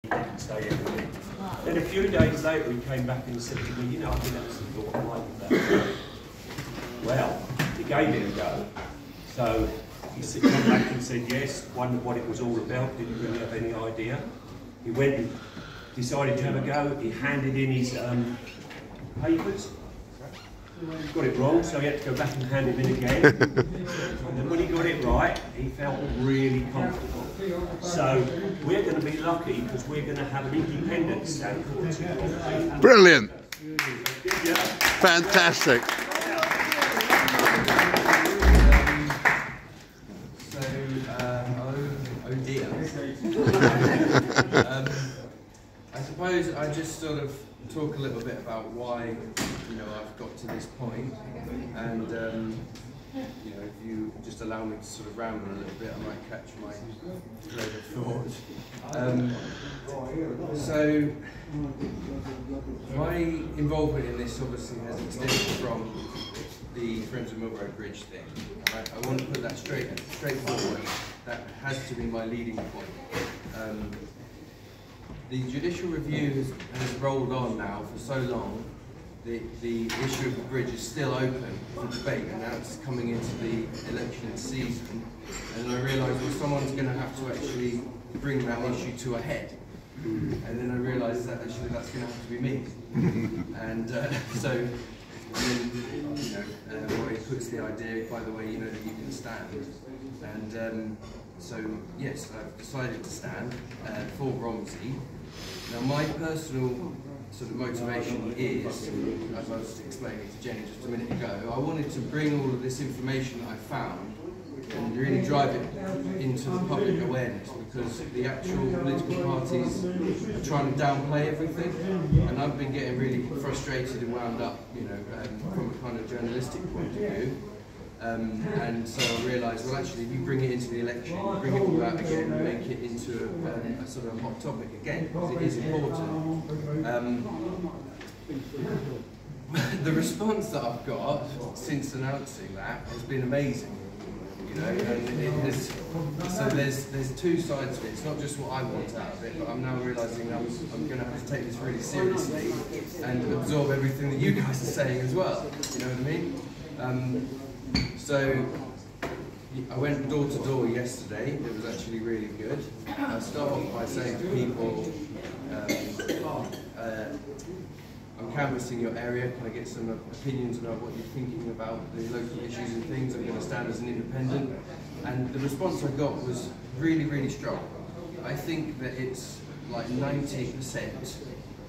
didn't say anything. Then a few days later he came back and said to me, you know, I've been absolutely thought I like that. Well, he gave it a go. So he came back and said yes, wondered what it was all about, didn't really have any idea. He went and decided to have a go. He handed in his papers. Got it wrong, so he had to go back and hand him in again. And then when he got it right, he felt really comfortable. So we're going to be lucky because we're going to have an independent stamp. Brilliant. Fantastic. Oh dear. I suppose I just sort of talk a little bit about why, I've got to this point, and if you just allow me to sort of ramble a little bit, I might catch my thread of thought. So my involvement in this obviously has extended from the Friends of Millbrow Bridge thing. I want to put that straightforward. That has to be my leading point. The judicial review has rolled on now for so long. The issue of the bridge is still open for debate, and now it's coming into the election season. And I realised, well, someone's going to have to actually bring that issue to a head. And then I realised that actually that's going to have to be me. And so, Roy puts the idea, by the way, that you can stand. And so, yes, I've decided to stand for Romsey. Now, my personal sort of motivation is, as I was explaining to Jenny just a minute ago, I wanted to bring all of this information that I found and really drive it into the public awareness, because the actual political parties are trying to downplay everything, and I've been getting really frustrated and wound up, from a kind of journalistic point of view. And so I realised, well, actually, if you bring it into the election, bring it all out again, and make it into a sort of hot topic again, because it is important. The response that I've got since announcing that has been amazing. And it has, so there's two sides of it. It's not just what I want out of it, but I'm now realising I'm going to have to take this really seriously and absorb everything that you guys are saying as well. You know what I mean? So I went door to door yesterday. It was actually really good. I start off by saying to people, I'm canvassing your area, can I get some opinions about what you're thinking about the local issues and things? I'm going to stand as an independent. And the response I got was really, really strong. I think that it's like 90%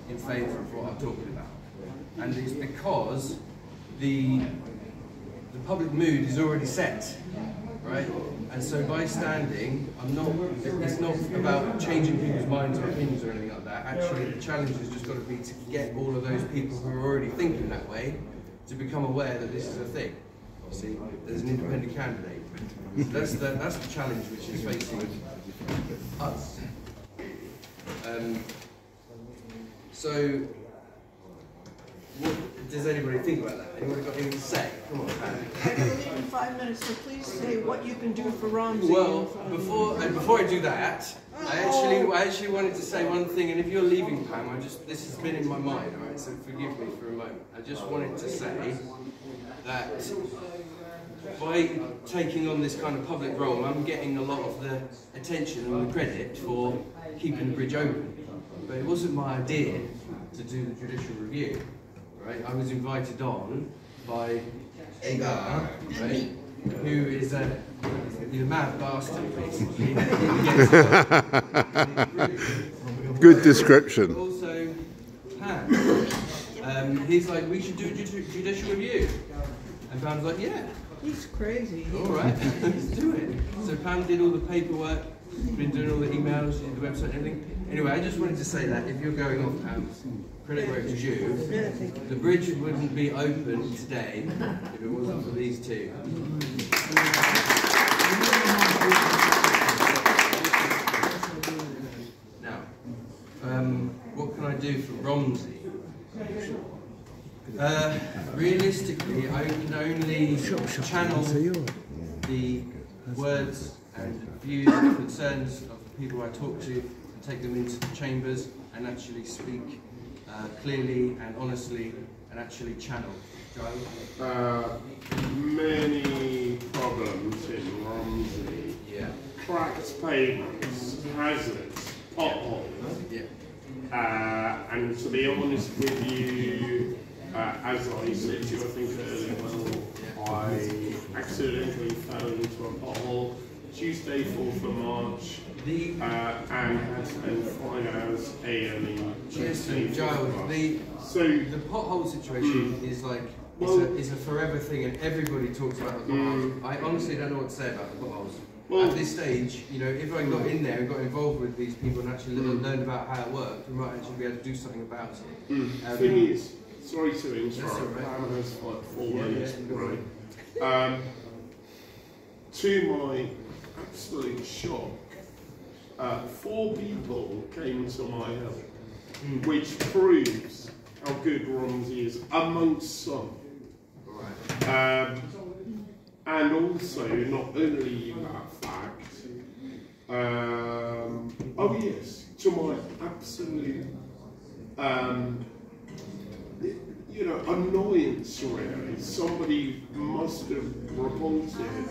in favour of what I'm talking about. And it's because the public mood is already set, right? And so by standing, it's not about changing people's minds or opinions or anything like that. Actually, the challenge has just got to be to get all of those people who are already thinking that way to become aware that this is a thing. See, there's an independent candidate. That's the challenge which is facing us. So, what does anybody think about that? Anybody got anything to say? Come on, Pam. I have only 5 minutes, so please say what you can do for Romsey. Well, before I do that, I actually wanted to say one thing, and if you're leaving, Pam, this has been in my mind, all right? So forgive me for a moment. I just wanted to say that by taking on this kind of public role, I'm getting a lot of the attention and the credit for keeping the bridge open. But it wasn't my idea to do the judicial review. Right? I was invited on by a guy, right, who is a mad bastard, basically. Good description. Also, Pam. He's like, we should do a judicial review. And Pam's like, yeah. He's crazy. All right, let's do it. So Pam did all the paperwork, been doing all the emails, the website and everything. Anyway, I just wanted to say that if you're going off, Pam, credit where it's due, the bridge wouldn't be open today if it wasn't for these two. Now, what can I do for Romsey? Realistically, I can only channel the words and views and concerns of the people I talk to and take them into the chambers and actually speak clearly and honestly and actually channel. Joe? Many problems in Romsey. Yeah. Cracked pavements, hazards, potholes. Yeah. And to be honest with you, as I said to you, I think earlier, I accidentally fell into a pothole Tuesday, 4th of March, and had spent 5 hours A&E. Yes, Joe, the pothole situation is like, it's a forever thing, and everybody talks about the potholes. I honestly don't know what to say about the potholes. At this stage, you know, if I got in there and got involved with these people and actually learned about how it worked, we might actually be able to do something about it. Thing is, sorry to interrupt, Pam has like 4 minutes, right? To my absolute shock, 4 people came to my help, which proves how good Romsey is amongst some. And also, not only that fact, oh yes, to my absolute, you know, annoyance really, somebody must have reported,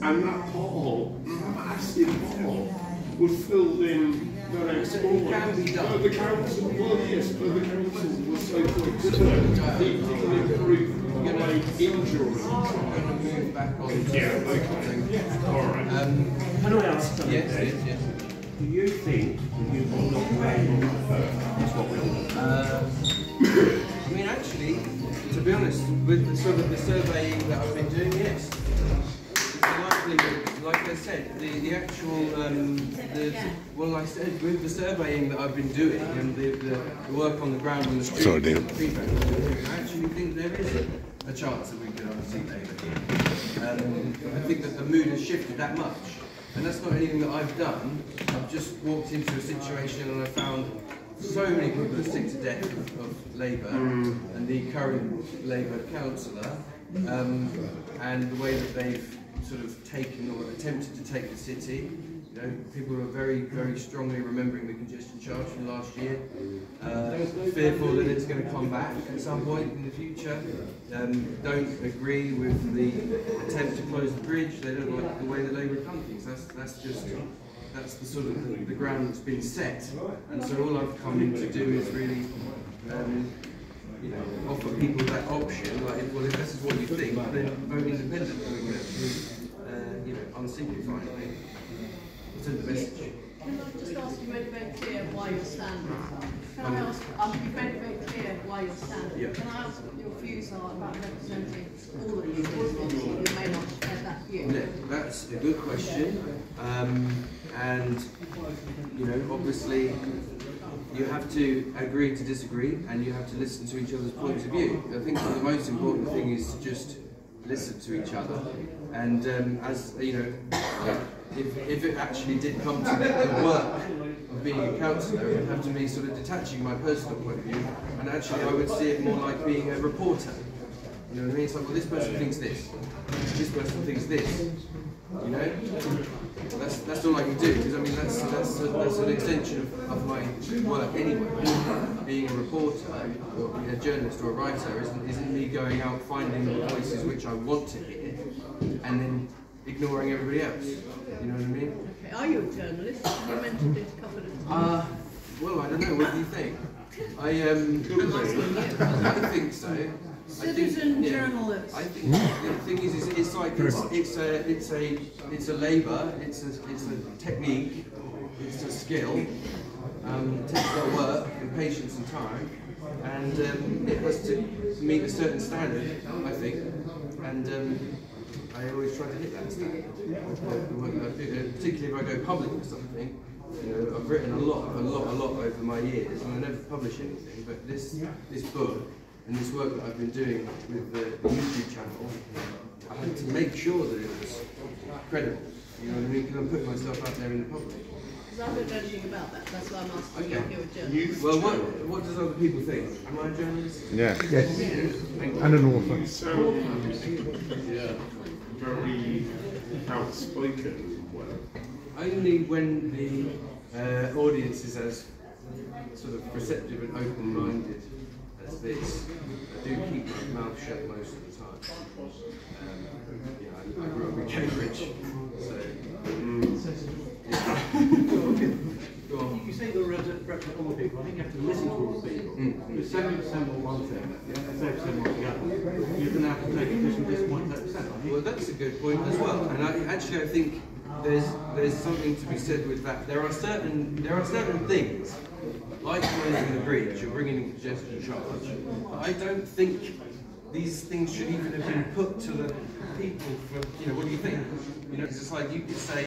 and that pothole, massive pothole, was filled in the next morning. But the council, well yes, but the council was so quick to do it, it didn't improve my injury. I'm going to move back on. Yeah, okay. Alright. Can I ask something? Yes. Do you think you will not pay is what we're all I mean, actually, to be honest, with the surveying that I've been doing, yes. Like I said, the actual, well, like I said, with the surveying that I've been doing and the work on the ground on the street, Sorry, Neil. I actually think there is a chance that we could unseat Labour here. I think that the mood has shifted that much. And that's not anything that I've done. I've just walked into a situation and I found so many people are sick to death of Labour and the current Labour councillor and the way that they've sort of taken or attempted to take the city. You know, people are very, very strongly remembering the congestion charge from last year, fearful that it's going to come back at some point in the future, don't agree with the attempt to close the bridge, they don't like the way that Labour done things. That's the sort of the ground that's been set, and so all I've come in to do is really you know, offer people that option, like, well, if this is what you think, then vote independent, and we can actually, you know, unsimplify it. Send the message. Can I just ask you very, very clear why you're standing? Can I ask, you very, very clear why you're standing? Yeah. Can I ask what your views are about representing all of you? Obviously, you may not share that view. Yeah, that's a good question. And, you know, obviously, you have to agree to disagree, and you have to listen to each other's points of view. I think the most important thing is just listen to each other. And as you know, if it actually did come to the work of being a councillor, it would have to be sort of detaching my personal point of view, and actually I would see it more like being a reporter. You know what I mean? It's like, well, this person thinks this thinks this. You know, that's all I can do, because I mean that's an extension of my work anyway. Being a reporter or being a journalist or a writer isn't me going out finding the voices which I want to hear and then ignoring everybody else. You know what I mean? Okay, are you a journalist? You mentioned it a couple of times. Well, I don't know. What do you think? I think so. Citizen journalist. I think the thing is it's like it's a labour, it's a technique, it's a skill. It takes a lot of work and patience and time, and it has to meet a certain standard, I think. And I always try to hit that standard. Particularly if I go public or something. You know, I've written a lot over my years, and I never publish anything. But this book and this work that I've been doing with the YouTube channel, I had to make sure that it was credible. You know what I mean? Because I'm putting myself out there in the public. Because I don't know anything about that. That's why I'm asking you if you're a journalist. Well, what does other people think? Am I a journalist? Yeah. And an author. You sound very outspoken. Only when audiences as sort of receptive and open-minded as this. I do keep my mouth shut most of the time. I grew up in Cambridge, so. Go on. You say you're represent all the people. I think you have to listen to all the people. If 70% want one thing, and 30% want the other, you're going to have to take a different point 30%. Well, that's a good point as well. And I think there's something to be said with that. There are certain things, like closing the bridge or bringing in congestion charge. I don't think these things should even have been put to the people for, what do you think? It's just like you could say,